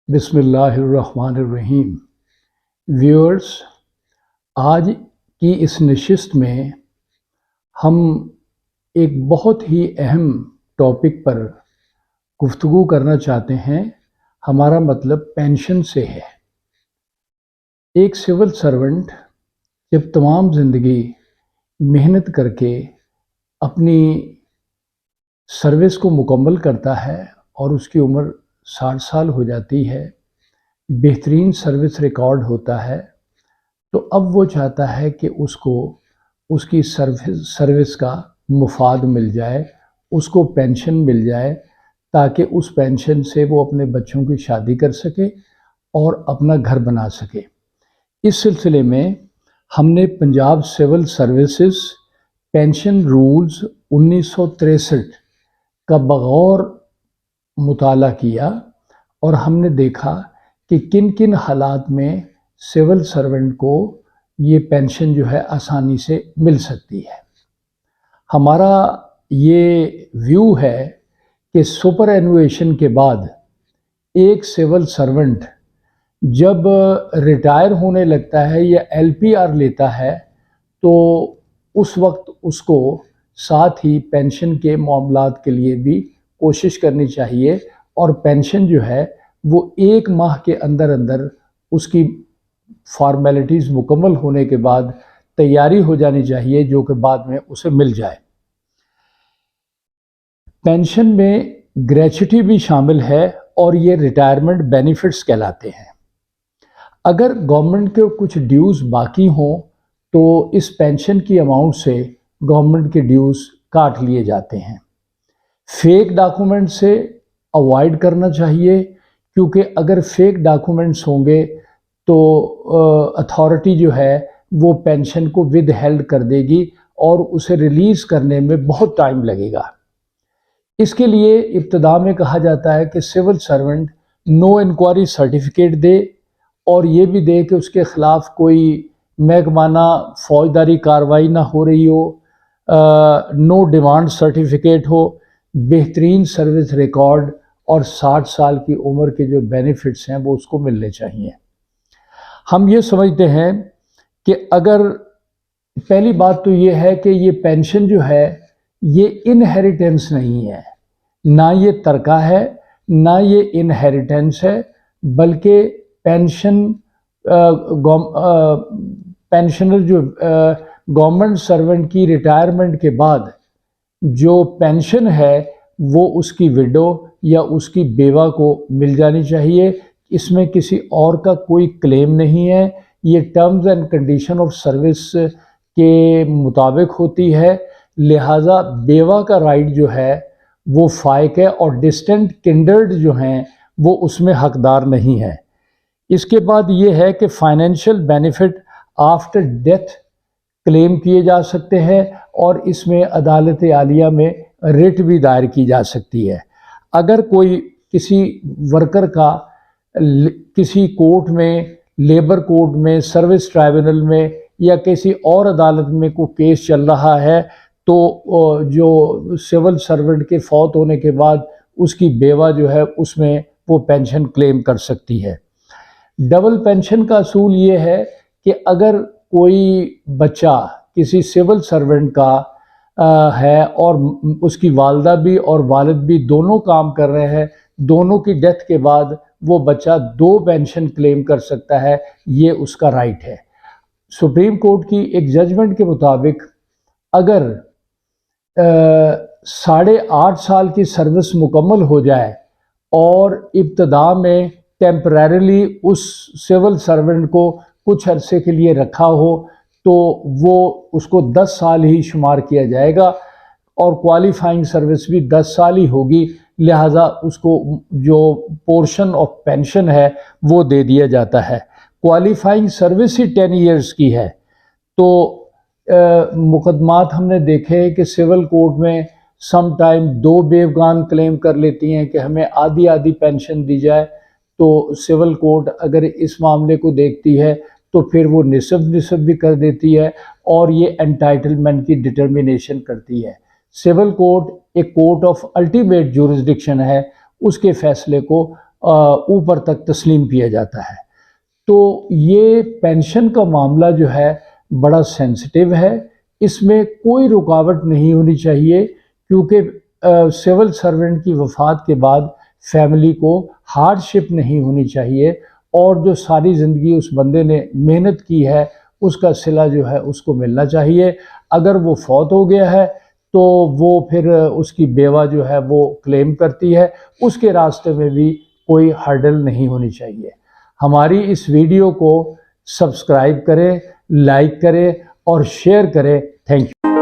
بسم اللہ الرحمن الرحیم۔ ویورز، آج کی اس نشست میں ہم ایک بہت ہی اہم ٹاپک پر گفتگو کرنا چاہتے ہیں۔ ہمارا مطلب پینشن سے ہے۔ ایک سول سرونٹ جب تمام زندگی محنت کر کے اپنی سروس کو مکمل کرتا ہے اور اس کی عمر 60 سال ہو جاتی ہے، بہترین سروس ریکارڈ ہوتا ہے، تو اب وہ چاہتا ہے کہ اس کو اس کی سروس کا مفاد مل جائے، اس کو پینشن مل جائے، تاکہ اس پینشن سے وہ اپنے بچوں کی شادی کر سکے اور اپنا گھر بنا سکے۔ اس سلسلے میں ہم نے Punjab civil services pension rules 1963 کا بغور مطالعہ کیا، اور ہم نے دیکھا کہ کن کن حالات میں سول سرونٹ کو یہ پینشن جو ہے آسانی سے مل سکتی ہے۔ ہمارا یہ ویو ہے کہ سپر اینویشن کے بعد ایک سول سرونٹ جب ریٹائر ہونے لگتا ہے یا LPR لیتا ہے، تو اس وقت اس کو ساتھ ہی پینشن کے معاملات کے لیے بھی کوشش کرنی چاہیے، اور پینشن جو ہے وہ 1 ماہ کے اندر اس کی فارمیلٹیز مکمل ہونے کے بعد تیاری ہو جانی چاہیے، جو کہ بعد میں اسے مل جائے۔ پینشن میں گریچوٹی بھی شامل ہے، اور یہ ریٹائرمنٹ بینیفٹس کہلاتے ہیں۔ اگر گورنمنٹ کے کچھ ڈیوز باقی ہوں تو اس پینشن کی اماؤنٹ سے گورنمنٹ کے ڈیوز کاٹ لیے جاتے ہیں۔ فیک ڈاکومنٹ سے اوائڈ کرنا چاہیے، کیونکہ اگر فیک ڈاکومنٹس ہوں گے تو اتھارٹی جو ہے وہ پینشن کو ود ہیلڈ کر دے گی اور اسے ریلیز کرنے میں بہت ٹائم لگے گا۔ اس کے لیے ابتدا میں کہا جاتا ہے کہ سول سرونٹ نو انکوائری سرٹیفکیٹ دے، اور یہ بھی دے کہ اس کے خلاف کوئی محکمانہ فوجداری کارروائی نہ ہو رہی ہو، نو ڈیمانڈ سرٹیفکیٹ ہو، بہترین سروس ریکارڈ، اور 60 سال کی عمر کے جو بینیفٹس ہیں وہ اس کو ملنے چاہیے۔ ہم یہ سمجھتے ہیں کہ اگر پہلی بات تو یہ ہے کہ یہ پینشن جو ہے یہ انہیریٹنس نہیں ہے، نہ یہ ترکہ ہے، نہ یہ انہیریٹنس ہے، بلکہ پینشنر جو گورنمنٹ سرونٹ کی ریٹائرمنٹ کے بعد جو پینشن ہے وہ اس کی وڈو یا اس کی بیوہ کو مل جانی چاہیے۔ اس میں کسی اور کا کوئی کلیم نہیں ہے، یہ terms and condition of service کے مطابق ہوتی ہے، لہٰذا بیوہ کا رائٹ جو ہے وہ فائق ہے، اور ڈسٹنٹ کنڈرڈ جو ہیں وہ اس میں حقدار نہیں ہے۔ اس کے بعد یہ ہے کہ فائنینشیل بینیفٹ آفٹر ڈیتھ کلیم کیے جا سکتے ہیں، اور اس میں عدالت عالیہ میں ریٹ بھی دائر کی جا سکتی ہے۔ اگر کوئی کسی ورکر کا کسی کورٹ میں، لیبر کورٹ میں، سروس ٹرائبونل میں یا کسی اور عدالت میں کوئی کیس چل رہا ہے، تو جو سول سرونٹ کے فوت ہونے کے بعد اس کی بیوہ جو ہے اس میں وہ پینشن کلیم کر سکتی ہے۔ ڈبل پینشن کا اصول یہ ہے کہ اگر کوئی بچہ کسی سول سرونٹ کا ہے اور اس کی والدہ بھی اور والد بھی دونوں کام کر رہے ہیں، دونوں کی ڈیتھ کے بعد وہ بچہ 2 پینشن کلیم کر سکتا ہے، یہ اس کا رائٹ ہے۔ سپریم کورٹ کی ایک ججمنٹ کے مطابق اگر 8.5 سال کی سروس مکمل ہو جائے اور ابتدا میں ٹیمپریریلی اس سول سرونٹ کو کچھ عرصے کے لیے رکھا ہو، تو وہ اس کو 10 سال ہی شمار کیا جائے گا، اور کوالیفائنگ سروس بھی 10 سال ہی ہوگی، لہٰذا اس کو جو پورشن آف پینشن ہے وہ دے دیا جاتا ہے۔ کوالیفائنگ سروس ہی 10 ایئرز کی ہے۔ تو مقدمات ہم نے دیکھے کہ سول کورٹ میں سم ٹائم 2 بیوگان کلیم کر لیتی ہیں کہ ہمیں آدھی پینشن دی جائے، تو سول کورٹ اگر اس معاملے کو دیکھتی ہے تو پھر وہ نصف بھی کر دیتی ہے، اور یہ انٹائٹلمنٹ کی ڈٹرمنیشن کرتی ہے۔ سول کورٹ ایک کورٹ آف الٹیمیٹ جورسڈکشن ہے، اس کے فیصلے کو اوپر تک تسلیم کیا جاتا ہے۔ تو یہ پینشن کا معاملہ جو ہے بڑا سینسٹیو ہے، اس میں کوئی رکاوٹ نہیں ہونی چاہیے، کیونکہ سول سرونٹ کی وفات کے بعد فیملی کو ہارڈ شپ نہیں ہونی چاہیے، اور جو ساری زندگی اس بندے نے محنت کی ہے اس کا صلہ جو ہے اس کو ملنا چاہیے۔ اگر وہ فوت ہو گیا ہے تو وہ پھر اس کی بیوہ جو ہے وہ کلیم کرتی ہے، اس کے راستے میں بھی کوئی ہرڈل نہیں ہونی چاہیے۔ ہماری اس ویڈیو کو سبسکرائب کریں، لائک کریں اور شیئر کریں۔ Thank you.